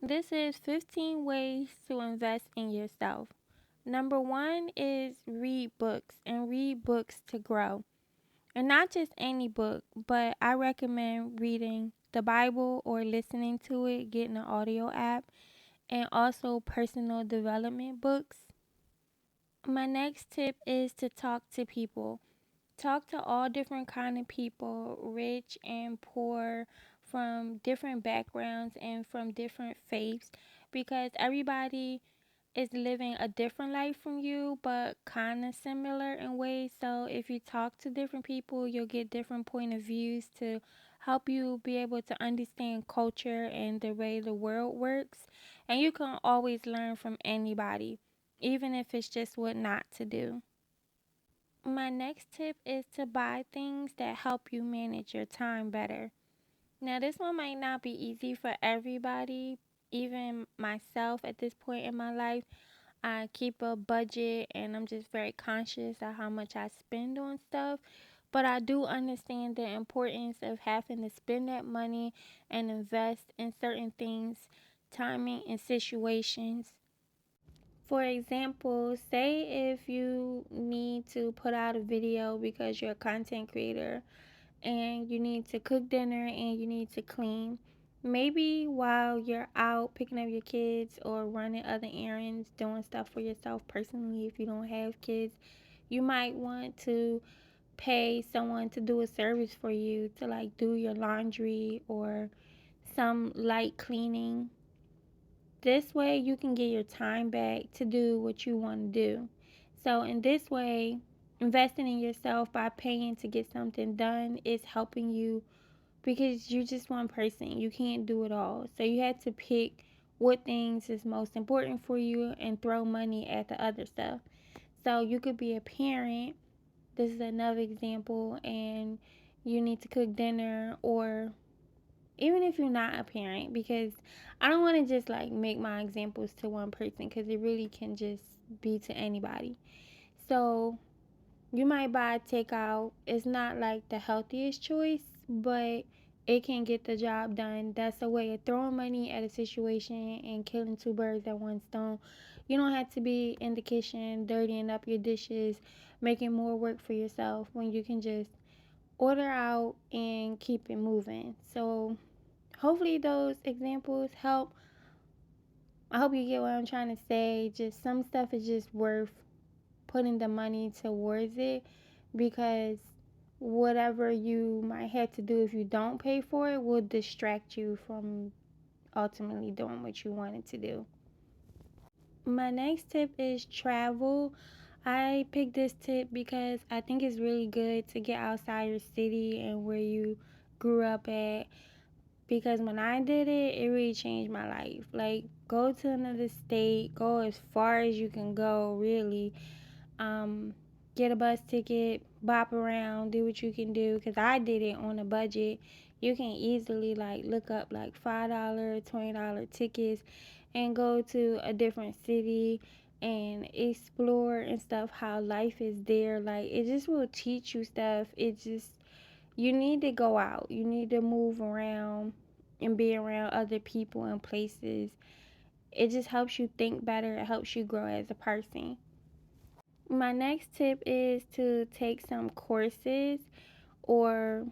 This is 15 ways to invest in yourself. Number one is read books and read books to grow. And not just any book, but I recommend reading the Bible or listening to it, getting an audio app, and also personal development books. My next tip is to talk to people. Talk to all different kind of people, rich and poor, from different backgrounds and from different faiths, because everybody is living a different life from you, but kind of similar in ways. So if you talk to different people, you'll get different point of views to help you be able to understand culture and the way the world works. And you can always learn from anybody, even if it's just what not to do. My next tip is to buy things that help you manage your time better. Now, this one might not be easy for everybody, even myself at this point in my life. I keep a budget and I'm just very conscious of how much I spend on stuff. But I do understand the importance of having to spend that money and invest in certain things, timing, and situations. For example, say if you need to put out a video because you're a content creator and you need to cook dinner and you need to clean. Maybe while you're out picking up your kids or running other errands, doing stuff for yourself personally, if you don't have kids, you might want to pay someone to do a service for you to like do your laundry or some light cleaning. This way, you can get your time back to do what you want to do. So, in this way, investing in yourself by paying to get something done is helping you because you're just one person. You can't do it all. So, you have to pick what things is most important for you and throw money at the other stuff. So, you could be a parent. This is another example, and you need to cook dinner, or even if you're not a parent, because I don't want to just like make my examples to one person because it really can just be to anybody. So you might buy takeout. It's not like the healthiest choice, but it can get the job done. That's a way of throwing money at a situation and killing two birds at one stone. You don't have to be in the kitchen dirtying up your dishes, making more work for yourself when you can just order out and keep it moving. So hopefully those examples help. I hope you get what I'm trying to say. Just some stuff is just worth putting the money towards it, because whatever you might have to do if you don't pay for it will distract you from ultimately doing what you wanted to do. My next tip is travel. I picked this tip because I think it's really good to get outside your city and where you grew up at, because when I did it, it really changed my life. Like, go to another state, go as far as you can go, really. Um, get a bus ticket, bop around, do what you can do. Because I did it on a budget. You can easily, like, look up, like, $5, $20 tickets and go to a different city and explore and stuff how life is there. Like, it just will teach you stuff. It just, you need to go out. You need to move around and be around other people and places. It just helps you think better. It helps you grow as a person. My next tip is to take some courses, or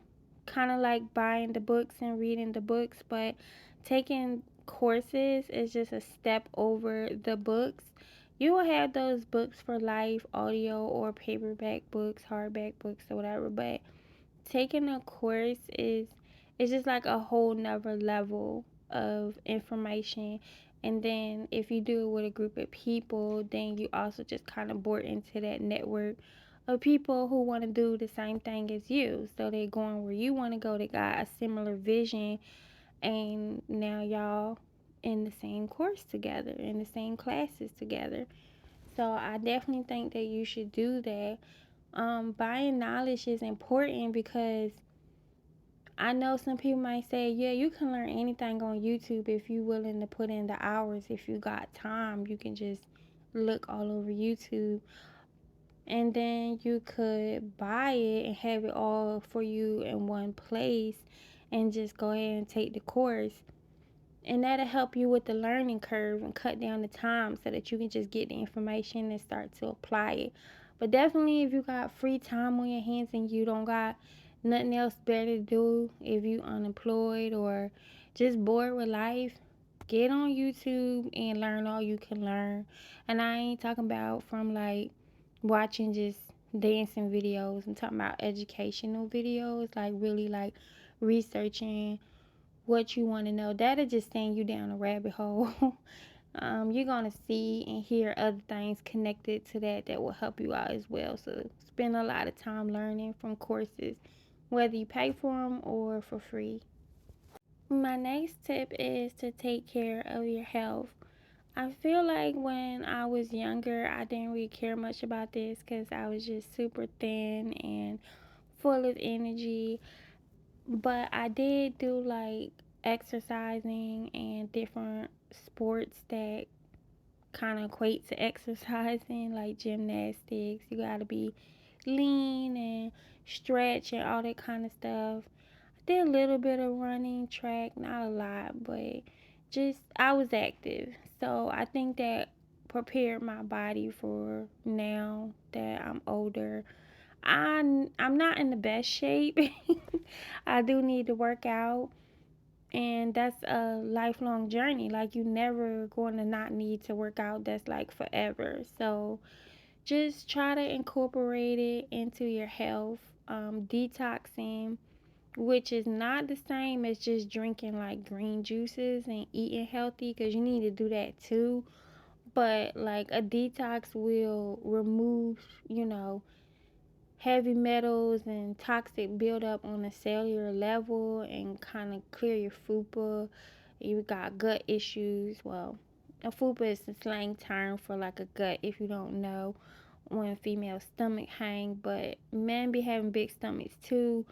kind of like buying the books and reading the books, but taking courses is just a step over the books. You will have those books for life, audio or paperback books, hardback books, or whatever, but taking a course is it's just like a whole nother level of information. And then if you do it with a group of people, then you also just kind of board into that network of people who want to do the same thing as you. So they're going where you want to go. They got a similar vision, and now y'all in the same course together, in the same classes together. So I definitely think that you should do that. Buying knowledge is important because I know some people might say, yeah, you can learn anything on YouTube if you're willing to put in the hours. If you got time, you can just look all over YouTube, and then you could buy it and have it all for you in one place and just go ahead and take the course. And that'll help you with the learning curve and cut down the time so that you can just get the information and start to apply it. But definitely, if you got free time on your hands and you don't got nothing else better to do, if you unemployed or just bored with life, get on YouTube and learn all you can learn. And I ain't talking about from like watching just dancing videos. I'm talking about educational videos, like really like researching what you want to know. That'll just send you down a rabbit hole. You're gonna see and hear other things connected to that will help you out as well. So spend a lot of time learning from courses, whether you pay for them or for free. My next tip is to take care of your health. I feel like when I was younger, I didn't really care much about this because I was just super thin and full of energy. But I did do like exercising and different sports that kind of equate to exercising, like gymnastics. You got to be lean and stretch and all that kind of stuff. I did a little bit of running, track, not a lot, but just I was active. So I think that prepared my body for now that I'm older. I'm not in the best shape. I do need to work out, and that's a lifelong journey. Like you never going to not need to work out. That's like forever. So just try to incorporate it into your health. Detoxing, which is not the same as just drinking like green juices and eating healthy, because you need to do that too. But like a detox will remove, you know, heavy metals and toxic buildup on a cellular level and kind of clear your fupa. You got gut issues. Well, a fupa is a slang term for like a gut if you don't know, when female stomach hang, but men be having big stomachs too,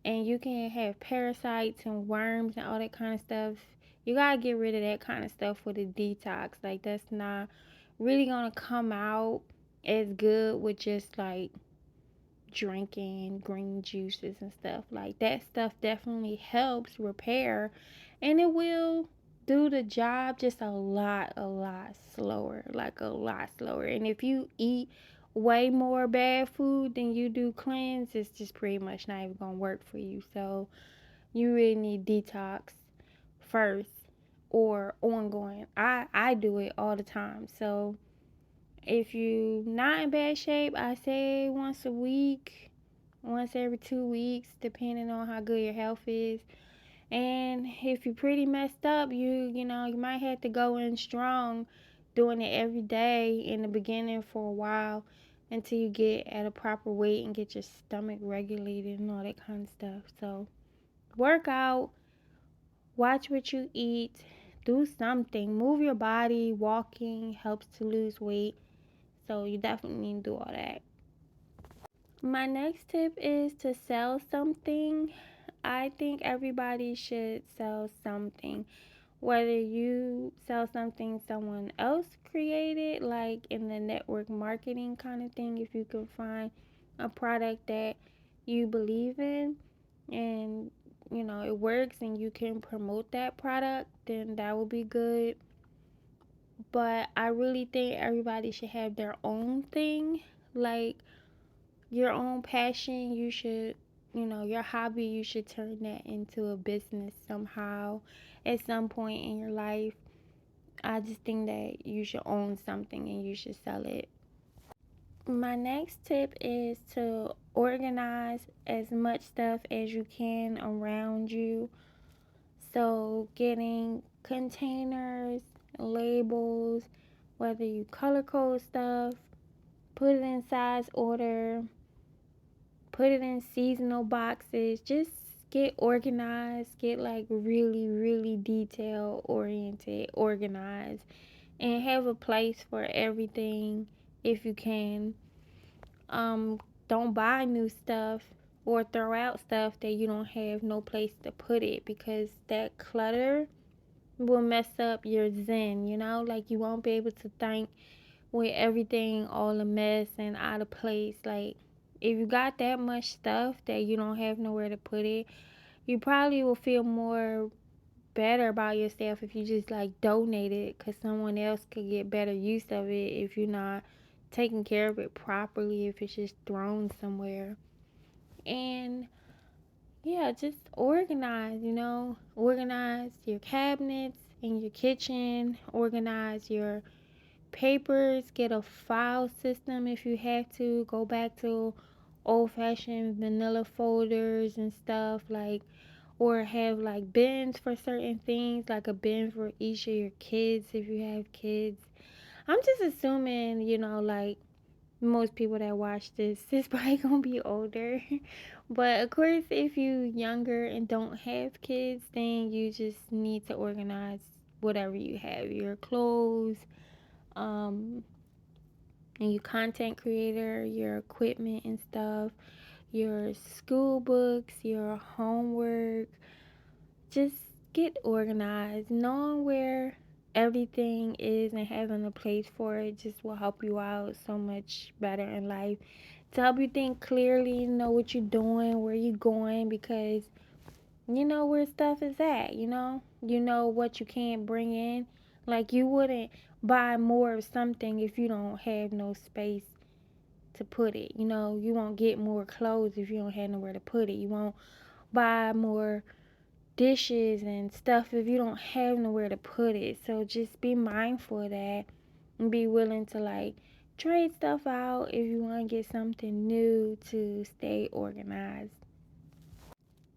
and you can have parasites and worms and all that kind of stuff. You gotta get rid of that kind of stuff with a detox. Like that's not really gonna come out as good with just like drinking green juices and stuff. Like that stuff definitely helps repair, and it will do the job just a lot slower, like a lot slower. And if you eat way more bad food than you do cleanse, it's just pretty much not even gonna work for you. So you really need detox first or ongoing. I do it all the time. So if you not in bad shape, I say once a week, once every 2 weeks, depending on how good your health is. And if you're pretty messed up, you might have to go in strong, doing it every day in the beginning for a while until you get at a proper weight and get your stomach regulated and all that kind of stuff. So work out, watch what you eat, do something, move your body. Walking helps to lose weight. So you definitely need to do all that. My next tip is to sell something. I think everybody should sell something. Whether you sell something someone else created, like in the network marketing kind of thing, if you can find a product that you believe in and it works and you can promote that product, then that would be good. But I really think everybody should have their own thing. Like your own passion, you should, your hobby, you should turn that into a business somehow at some point in your life. I just think that you should own something and you should sell it. My next tip is to organize as much stuff as you can around you. So, getting containers, labels, whether you color code stuff, put it in size order, put it in seasonal boxes. Just get organized, get like really, really detail oriented, organized, and have a place for everything if you can. Um, don't buy new stuff or throw out stuff that you don't have no place to put it, because that clutter will mess up your zen, like you won't be able to think with everything all a mess and out of place. Like if you got that much stuff that you don't have nowhere to put it, you probably will feel more better about yourself if you just like donate it, because someone else could get better use of it if you're not taking care of it properly, if it's just thrown somewhere. And yeah, just organize, organize your cabinets in your kitchen, organize your papers, get a file system if you have to. Go back to old fashioned vanilla folders and stuff, like, or have like bins for certain things, like a bin for each of your kids if you have kids. I'm just assuming, like most people that watch this is probably gonna be older. But of course, if you younger and don't have kids, then you just need to organize whatever you have, your clothes, um, and your content creator, your equipment and stuff, your school books, your homework. Just get organized. Knowing where everything is and having a place for it just will help you out so much better in life. To help you think clearly, know what you're doing, where you're going, because you know where stuff is at, You know what you can't bring in. Like, you wouldn't buy more of something if you don't have no space to put it. You won't get more clothes if you don't have nowhere to put it. You won't buy more dishes and stuff if you don't have nowhere to put it. So just be mindful of that and be willing to like trade stuff out if you want to get something new to stay organized.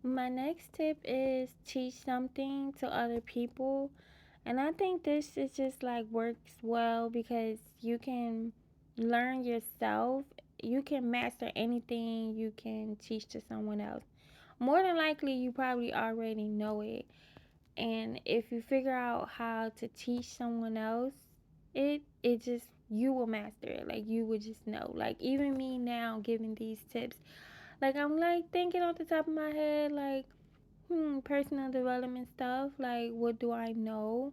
My next tip is teach something to other people. And I think this is just like works well because you can learn yourself. You can master anything you can teach to someone else. More than likely, you probably already know it. And if you figure out how to teach someone else, it just, you will master it. Like, you would just know. Like, even me now giving these tips, like, I'm like thinking off the top of my head, like, personal development stuff, like, what do I know?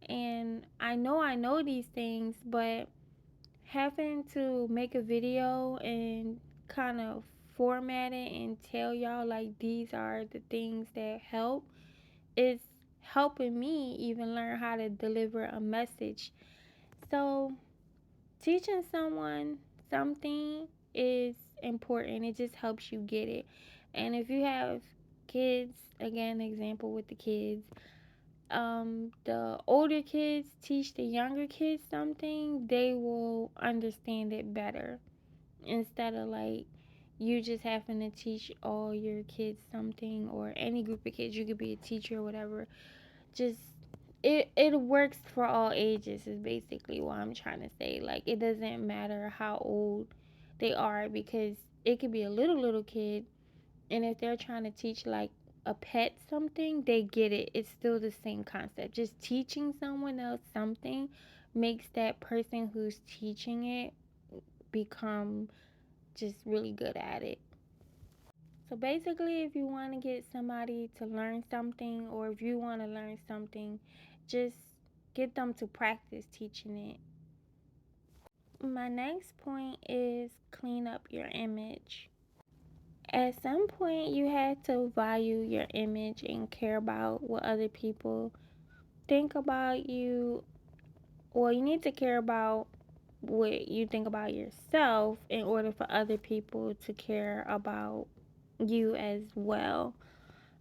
And I know these things, but having to make a video and kind of format it and tell y'all like these are the things that help is helping me even learn how to deliver a message. So, teaching someone something is important. It just helps you get it. And if you have kids, again, example with the kids, the older kids teach the younger kids something, they will understand it better instead of like you just having to teach all your kids something, or any group of kids. You could be a teacher or whatever. Just, it works for all ages is basically what I'm trying to say. Like, it doesn't matter how old they are, because it could be a little kid, and if they're trying to teach like a pet something, they get it. It's still the same concept. Just teaching someone else something makes that person who's teaching it become just really good at it. So basically, if you want to get somebody to learn something, or if you want to learn something, just get them to practice teaching it. My next point is clean up your image. At some point, you have to value your image and care about what other people think about you. Well, you need to care about what you think about yourself in order for other people to care about you as well.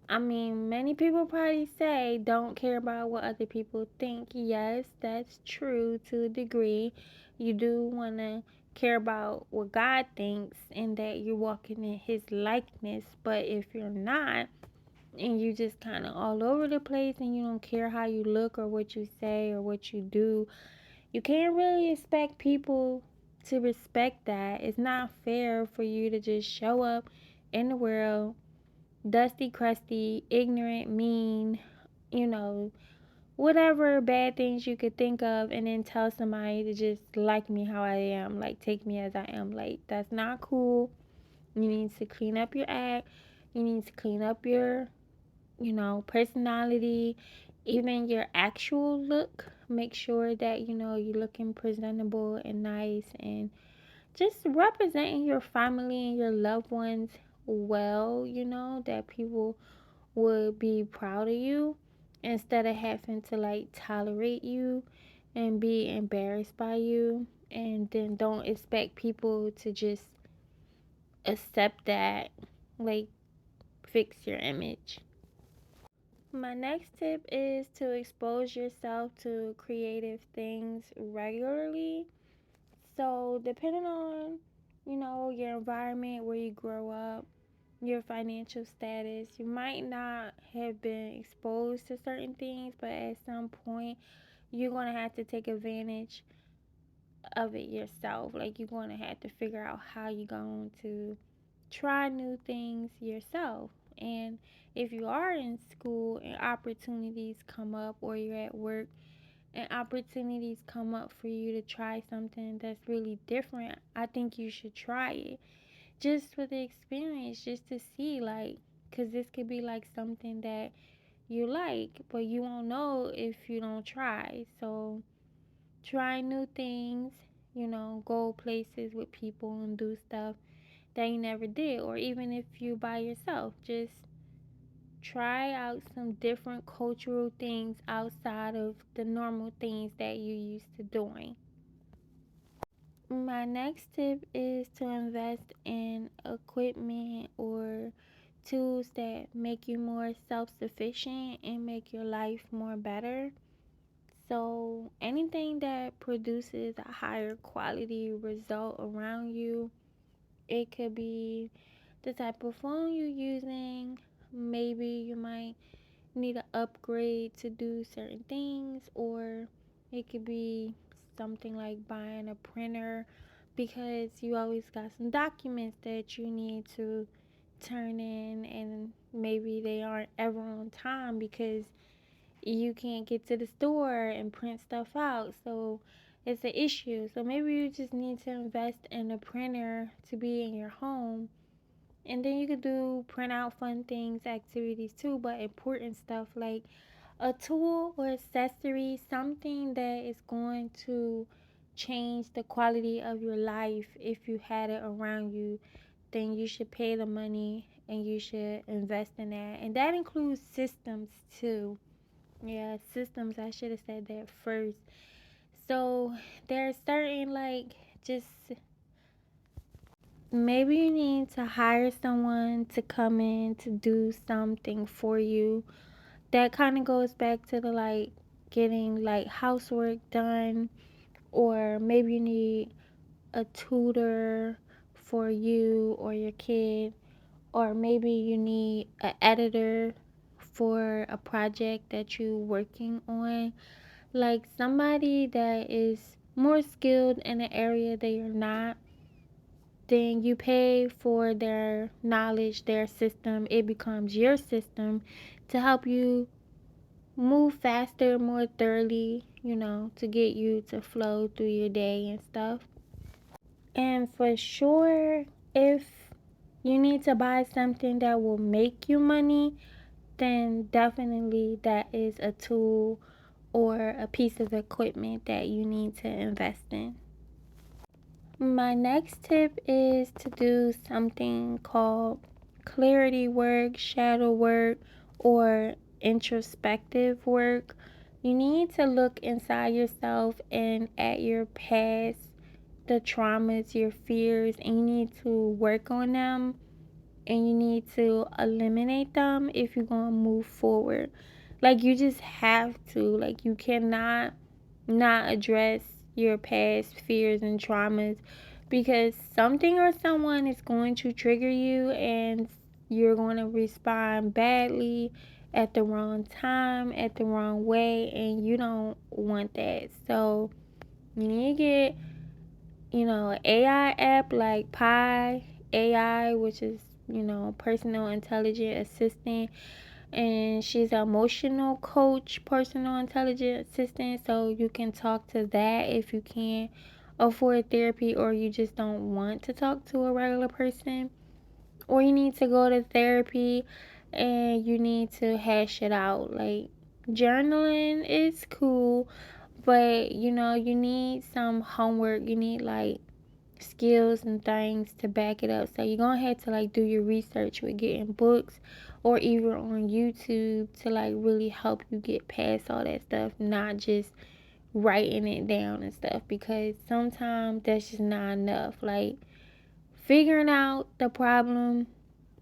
I mean, many people probably say don't care about what other people think. Yes, that's true to a degree. You do want to care about what God thinks and that you're walking in His likeness. But if you're not, and you just kind of all over the place and you don't care how you look or what you say or what you do, you can't really expect people to respect that. It's not fair for you to just show up in the world dusty, crusty, ignorant, mean, you know, whatever bad things you could think of, and then tell somebody to just like me how I am, like take me as I am. Like, that's not cool. You need to clean up your act. You need to clean up your, personality, even your actual look. Make sure that, you're looking presentable and nice, and just representing your family and your loved ones well, that people would be proud of you. instead of having to like tolerate you and be embarrassed by you, and then don't expect people to just accept that, like, fix your image. My next tip is to expose yourself to creative things regularly. So, depending on, your environment, where you grow up, your financial status, you might not have been exposed to certain things, but at some point, you're going to have to take advantage of it yourself. Like, you're going to have to figure out how you're going to try new things yourself. And if you are in school and opportunities come up, or you're at work and opportunities come up for you to try something that's really different, I think you should try it just for the experience, just to see, like, because this could be like something that you like, but you won't know if you don't try. So try new things, go places with people and do stuff that you never did, or even if you by yourself, just try out some different cultural things outside of the normal things that you used to doing. My next tip is to invest in equipment or tools that make you more self-sufficient and make your life more better. So anything that produces a higher quality result around you, it could be the type of phone you're using. Maybe you might need an upgrade to do certain things, or it could be something like buying a printer because you always got some documents that you need to turn in, and maybe they aren't ever on time because you can't get to the store and print stuff out. So it's an issue. So maybe you just need to invest in a printer to be in your home. And then you could do print out fun things, activities too, but important stuff like a tool or accessory, something that is going to change the quality of your life if you had it around you, then you should pay the money and you should invest in that. And that includes systems too. Yeah, systems. I should have said that first. So there's certain, like, just maybe you need to hire someone to come in to do something for you. That kind of goes back to the, like, getting like housework done, or maybe you need a tutor for you or your kid, or maybe you need an editor for a project that you're working on, like somebody that is more skilled in an area that you're not. Then you pay for their knowledge, their system. It becomes your system to help you move faster, more thoroughly, to get you to flow through your day and stuff. And for sure, if you need to buy something that will make you money, then definitely that is a tool or a piece of equipment that you need to invest in. My next tip is to do something called clarity work, shadow work, or introspective work. You need to look inside yourself and at your past, the traumas, your fears, and you need to work on them, and you need to eliminate them if you're going to move forward. Like, you just have to. Like, you cannot not address your past fears and traumas, because something or someone is going to trigger you and you're going to respond badly at the wrong time, at the wrong way, and you don't want that. So you need to get, an AI app like Pi AI, which is, personal intelligent assistant, and she's an emotional coach, personal intelligent assistant. So you can talk to that if you can't afford therapy, or you just don't want to talk to a regular person, or you need to go to therapy and you need to hash it out. Like, journaling is cool, but you need some homework. You need, like, skills and things to back it up. So you're gonna have to, like, do your research with getting books or even on YouTube to like really help you get past all that stuff, not just writing it down and stuff, because sometimes that's just not enough. Like, figuring out the problem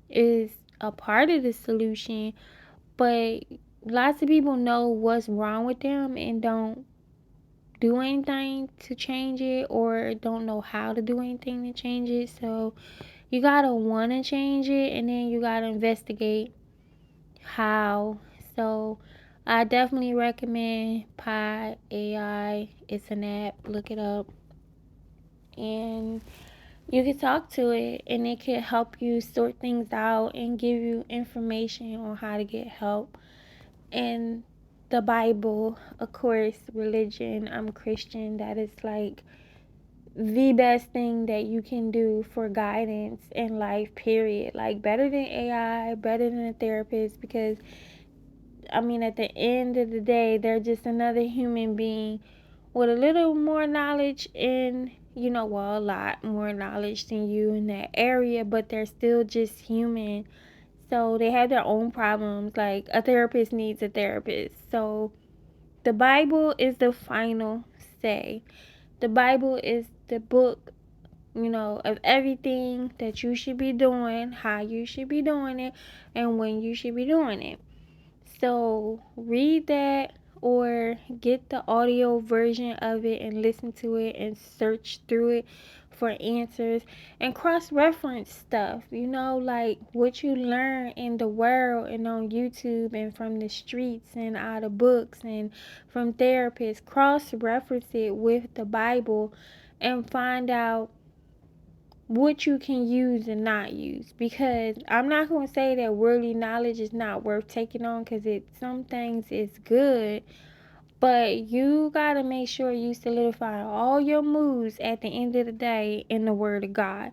is a part of the solution, but lots of people know what's wrong with them and don't do anything to change it, or don't know how to do anything to change it. So you gotta want to change it, and then you gotta investigate how. So I definitely recommend Pi AI. It's an app. Look it up, and you can talk to it, and it can help you sort things out and give you information on how to get help. And the Bible, of course, religion. I'm Christian. That is like the best thing that you can do for guidance in life, period. Like, better than AI, better than a therapist, because I mean, at the end of the day, they're just another human being with a little more knowledge and, well, a lot more knowledge than you in that area, but they're still just human. So they have their own problems. Like, a therapist needs a therapist. So the Bible is the final say. The Bible is the book, of everything that you should be doing, how you should be doing it, and when you should be doing it. So read that, or get the audio version of it and listen to it and search through it for answers, and cross reference stuff, like what you learn in the world and on YouTube and from the streets and out of books and from therapists. Cross reference it with the Bible and find out what you can use and not use, because I'm not going to say that worldly knowledge is not worth taking on, because some things is good, but you got to make sure you solidify all your moves at the end of the day in the word of God.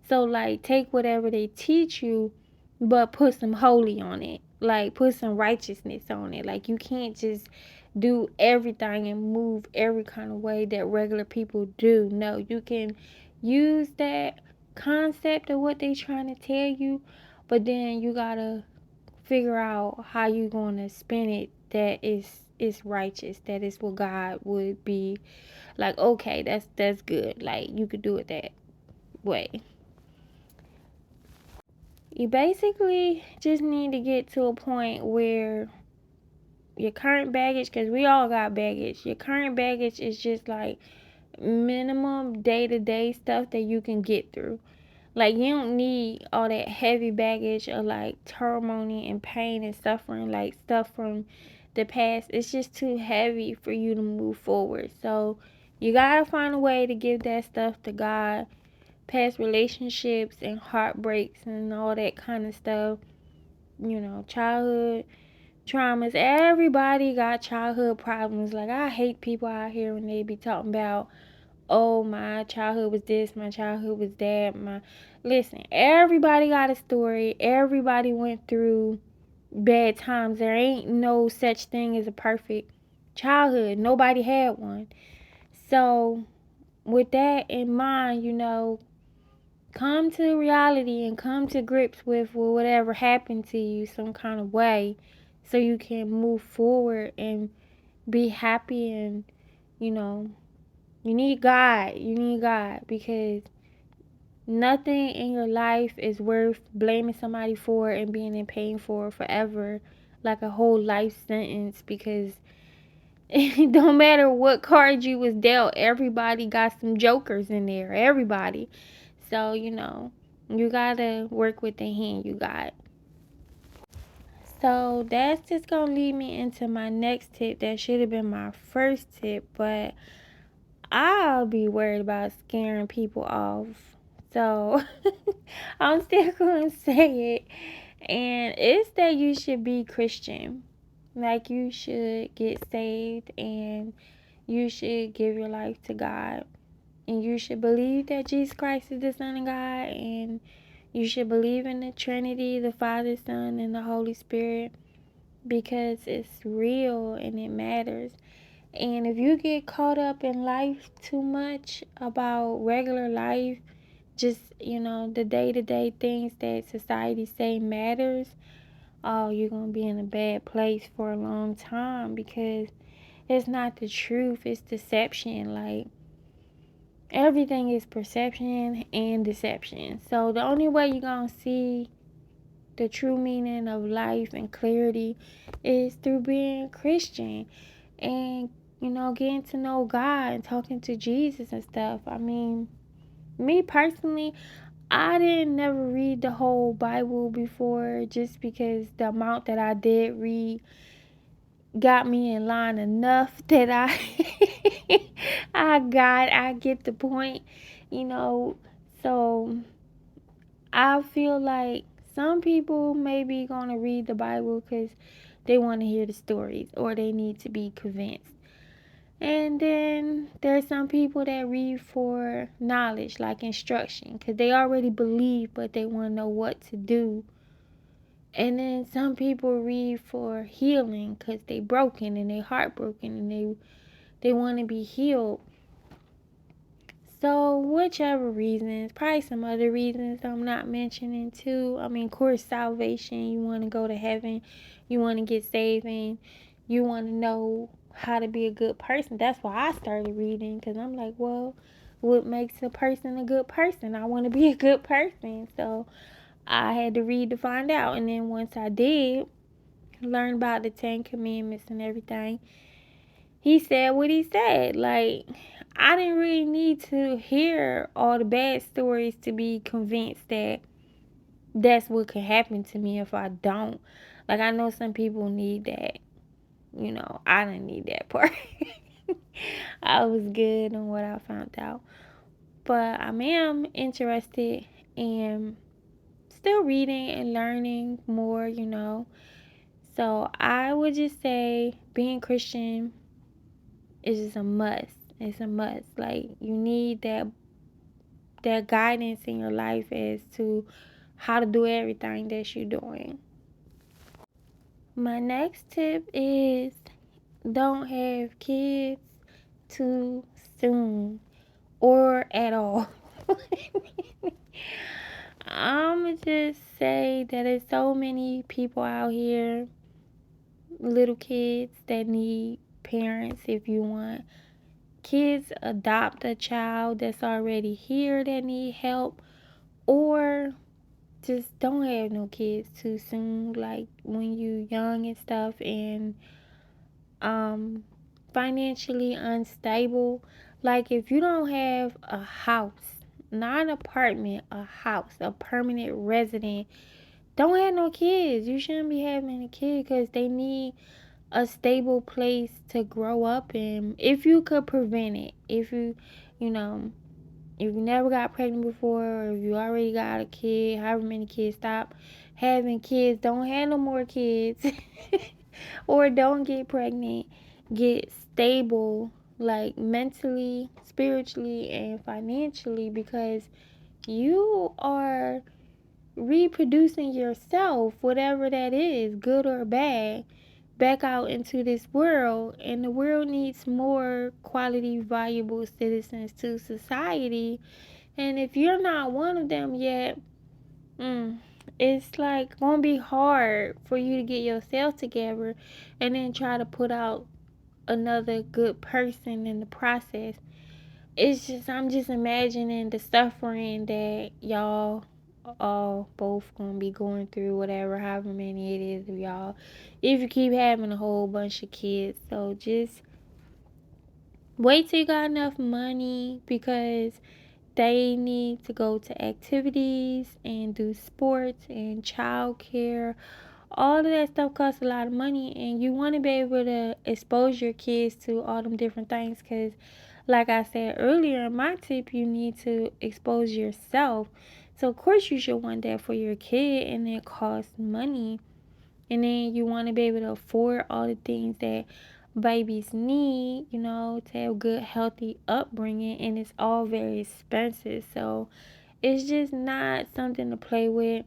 So like, take whatever they teach you, but put some holy on it, like put some righteousness on it. Like, you can't just do everything and move every kind of way that regular people do. No, you can use that concept of what they trying to tell you, but then you gotta figure out how you gonna spin it that is righteous, that is what God would be like. Okay, that's good. Like, you could do it that way. You basically just need to get to a point where your current baggage, because we all got baggage, your current baggage is just like minimum day-to-day stuff that you can get through. Like, you don't need all that heavy baggage of like turmoil and pain and suffering, like stuff from the past. It's just too heavy for you to move forward. So you gotta find a way to give that stuff to God. Past relationships and heartbreaks and all that kind of stuff, childhood traumas. Everybody got childhood problems. Like, I hate people out here when they be talking about, oh, my childhood was this, my childhood was that. Listen, everybody got a story. Everybody went through bad times. There ain't no such thing as a perfect childhood. Nobody had one. So with that in mind, come to reality and come to grips with whatever happened to you some kind of way, so you can move forward and be happy. And you know you need God. Because nothing in your life is worth blaming somebody for and being in pain for forever, like a whole life sentence. Because it don't matter what card you was dealt, everybody got some jokers in there. Everybody. So, you gotta work with the hand you got. So that's just gonna lead me into my next tip. That should have been my first tip, but I'll be worried about scaring people off. So I'm still gonna say it. And it's that you should be Christian. Like, you should get saved, and you should give your life to God. And you should believe that Jesus Christ is the Son of God, and you should believe in the Trinity, the Father, Son, and the Holy Spirit, because it's real and it matters. And if you get caught up in life too much, about regular life, just, the day-to-day things that society say matters, oh, you're going to be in a bad place for a long time, because it's not the truth, it's deception. Like, everything is perception and deception. So the only way you're going to see the true meaning of life and clarity is through being Christian and, getting to know God and talking to Jesus and stuff. I mean, me personally, I didn't never read the whole Bible before, just because the amount that I did read got me in line enough that I get the point, you know. So I feel like some people may be gonna read the Bible because they want to hear the stories or they need to be convinced. And then there's some people that read for knowledge, like instruction, because they already believe, but they want to know what to do. And then some people read for healing because they broken and they heartbroken and they want to be healed. So whichever reasons, probably some other reasons I'm not mentioning too. I mean, of course, salvation. You want to go to heaven, you want to get saved, and you want to know how to be a good person. That's why I started reading, because I'm like, well, what makes a person a good person? I want to be a good person, so I had to read to find out. And then once I did learn about the 10 Commandments and everything, he said what he said. Like, I didn't really need to hear all the bad stories to be convinced that that's what could happen to me if I don't. Like, I know some people need that. I didn't need that part. I was good on what I found out. But I am interested in still reading and learning more. So I would just say being Christian is just a must. It's a must. Like, you need that guidance in your life as to how to do everything that you're doing. My next tip is don't have kids too soon or at all. I'ma just say that there's so many people out here, little kids that need parents. If you want kids, adopt a child that's already here that need help, or just don't have no kids too soon, like when you young and stuff, and um financially unstable. Like, if you don't have a house, not an apartment, a house, a permanent resident, don't have no kids. You shouldn't be having a kid, because they need a stable place to grow up in. If you could prevent it, if you know if you never got pregnant before, or if you already got a kid, however many kids, stop having kids. Don't have no more kids. Or don't get pregnant. Get stable, like mentally, spiritually, and financially, because you are reproducing yourself, whatever that is, good or bad, back out into this world. And the world needs more quality, valuable citizens to society. And if you're not one of them yet, it's like gonna be hard for you to get yourself together and then try to put out another good person in the process. I'm just imagining the suffering that y'all all both gonna be going through, whatever, however many it is of y'all, if you keep having a whole bunch of kids. So just wait till you got enough money, because they need to go to activities and do sports and childcare. All of that stuff costs a lot of money, and you want to be able to expose your kids to all them different things, because like I said earlier in my tip, you need to expose yourself. So of course you should want that for your kid, and it costs money. And then you want to be able to afford all the things that babies need, to have good, healthy upbringing, and it's all very expensive. So it's just not something to play with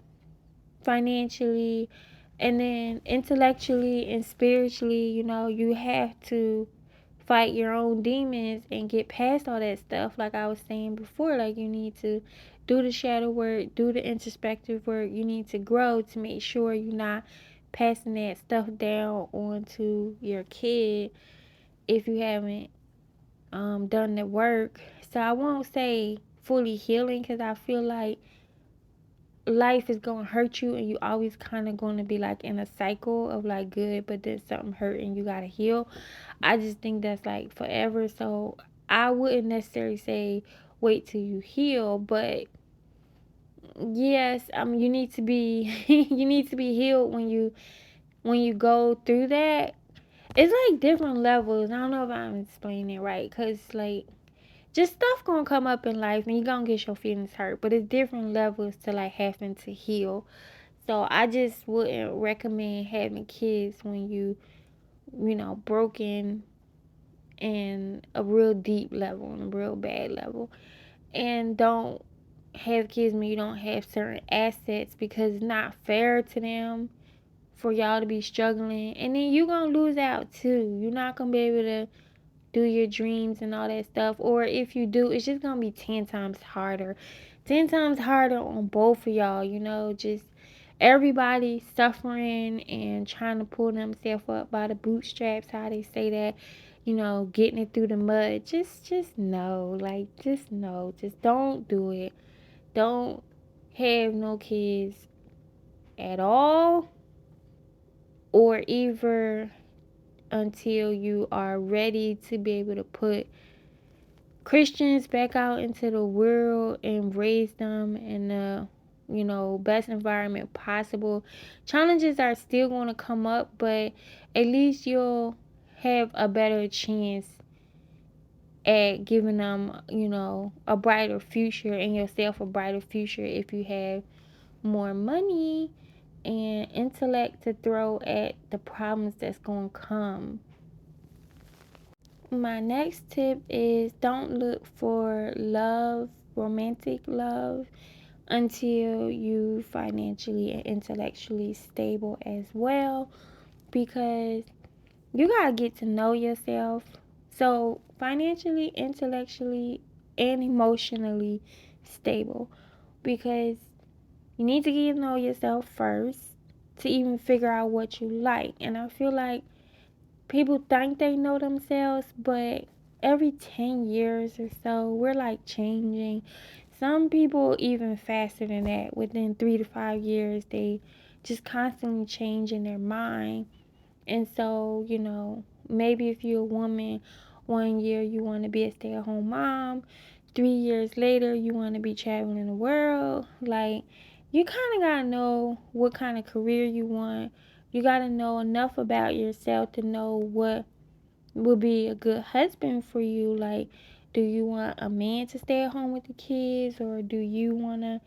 financially. And then intellectually and spiritually, you have to fight your own demons and get past all that stuff. Like I was saying before, like, you need to do the shadow work, do the introspective work. You need to grow to make sure you're not passing that stuff down onto your kid if you haven't done the work. So I won't say fully healing because I feel like life is gonna hurt you and you always kind of gonna be like in a cycle of like good, but then something hurt and you gotta heal. I just think that's like forever. So I wouldn't necessarily say wait till you heal, but yes, you need to be you need to be healed when you go through that. It's like different levels. I don't know if I'm explaining it right, cause like just stuff gonna come up in life and you gonna get your feelings hurt, but it's different levels to like having to heal. So I just wouldn't recommend having kids when you know, broken in a real deep level and a real bad level. And don't have kids when you don't have certain assets because it's not fair to them for y'all to be struggling. And then you gonna lose out too. You're not gonna be able to do your dreams and all that stuff. Or if you do, it's just gonna be 10 times harder. 10 times harder on both of y'all, you know, just everybody suffering and trying to pull themselves up by the bootstraps, how they say that, you know, getting it through the mud. Just no. Like just no. Just don't do it. Don't have no kids at all or either until you are ready to be able to put Christians back out into the world and raise them in the, you know, best environment possible. Challenges are still going to come up, but at least you'll have a better chance at giving them, you know, a brighter future and yourself a brighter future if you have more money and intellect to throw at the problems that's going to come. My next tip is don't look for love, romantic love, until you financially and intellectually stable as well, because you got to get to know yourself. So, financially, intellectually, and emotionally stable, because you need to get to know yourself first to even figure out what you like. And I feel like people think they know themselves, but every 10 years or so, we're like changing. Some people even faster than that. Within 3 to 5 years, they just constantly change in their mind. And so, you know, maybe if you're a woman, 1 year you want to be a stay-at-home mom, 3 years later you want to be traveling the world. Like, you kind of got to know what kind of career you want. You got to know enough about yourself to know what would be a good husband for you. Like, do you want a man to stay at home with the kids, or do you want to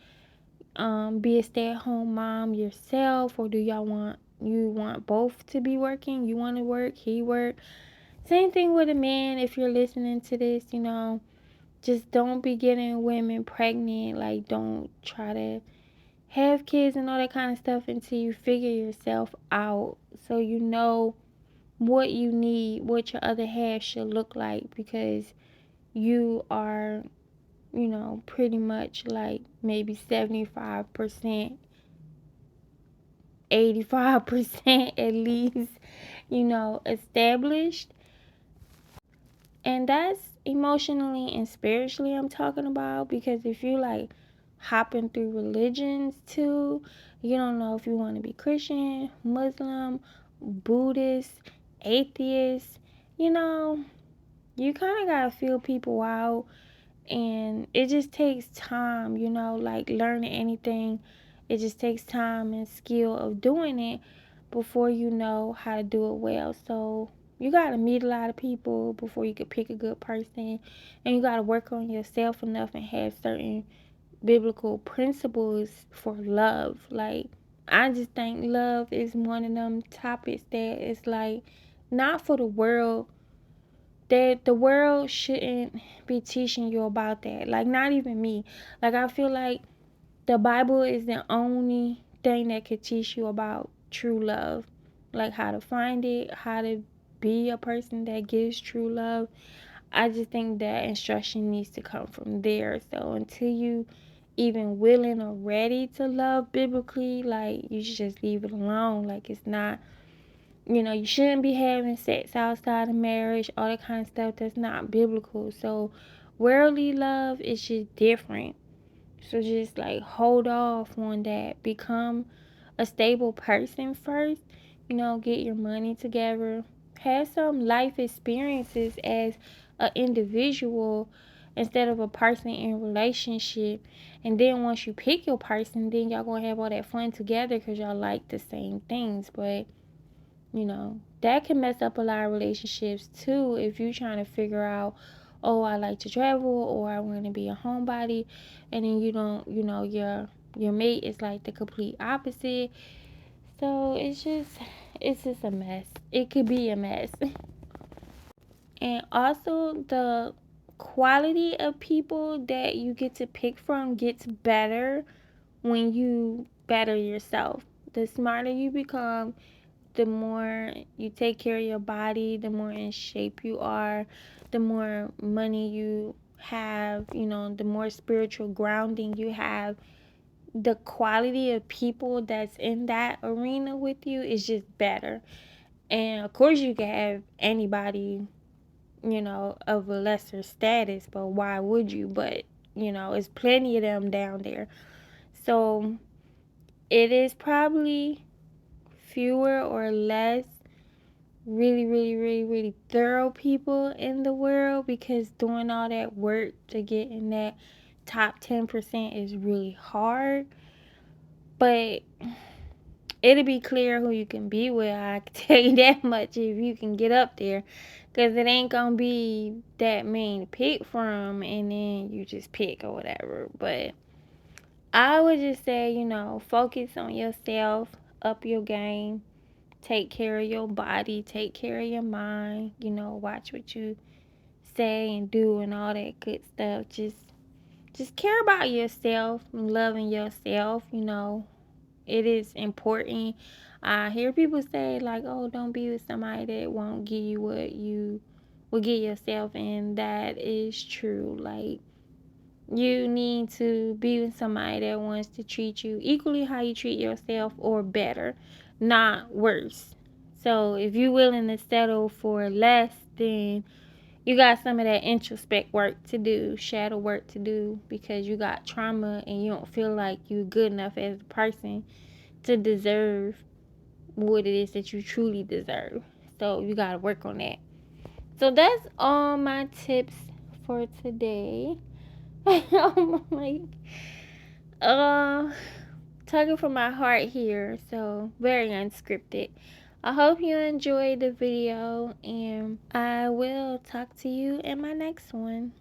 be a stay-at-home mom yourself, or do y'all want both to be working? You want to work, he work. Same thing with a man. If you're listening to this, you know, just don't be getting women pregnant. Like, don't try to have kids and all that kind of stuff until you figure yourself out, so you know what you need, what your other half should look like, because you are, you know, pretty much like maybe 75%, 85% at least, you know, established. And that's emotionally and spiritually I'm talking about, because if you like hopping through religions too, you don't know if you want to be Christian, Muslim, Buddhist, atheist, you know, you kind of got to feel people out. And it just takes time, you know, like learning anything. It just takes time and skill of doing it before you know how to do it well. So you got to meet a lot of people before you can pick a good person. And you got to work on yourself enough and have certain biblical principles for love. Like, I just think love is one of them topics that is like not for the world, that the world shouldn't be teaching you about that. Like, not even me. Like, I feel like the Bible is the only thing that could teach you about true love. Like, how to find it, how to be a person that gives true love. I just think that instruction needs to come from there. So until you even willing or ready to love biblically, like you should just leave it alone. Like it's not, you shouldn't be having sex outside of marriage, all that kind of stuff. That's not biblical. So worldly love is just different. So just like hold off on that. Become a stable person first. Get your money together. Have some life experiences as an individual instead of a person in relationship. And then once you pick your person, then y'all gonna have all that fun together because y'all like the same things. But that can mess up a lot of relationships too if you trying to figure out, oh, I like to travel or I want to be a homebody, and then you don't, your mate is like the complete opposite. So it's just a mess. It could be a mess. And also the quality of people that you get to pick from gets better when you better yourself. The smarter you become, the more you take care of your body, the more in shape you are, the more money you have, the more spiritual grounding you have. The quality of people that's in that arena with you is just better. And of course, you can have anybody, of a lesser status, but why would you? But, it's plenty of them down there. So it is probably fewer or less really, really, really, really thorough people in the world, because doing all that work to get in that top 10% is really hard. But it'll be clear who you can be with. I can tell you that much if you can get up there. Because it ain't going to be that many to pick from and then you just pick or whatever. But I would just say, focus on yourself, up your game. Take care of your body, take care of your mind, watch what you say and do and all that good stuff. Just care about yourself and loving yourself, It is important. I hear people say like, "Oh, don't be with somebody that won't give you what you will give yourself," and that is true. Like, you need to be with somebody that wants to treat you equally how you treat yourself or better, not worse. So if you're willing to settle for less, then you got some of that introspect work to do, shadow work to do, because you got trauma and you don't feel like you're good enough as a person to deserve what it is that you truly deserve. So you got to work on that. So that's all my tips for today. Oh my, uh, talking from my heart here, so very unscripted. I hope you enjoyed the video, and I will talk to you in my next one.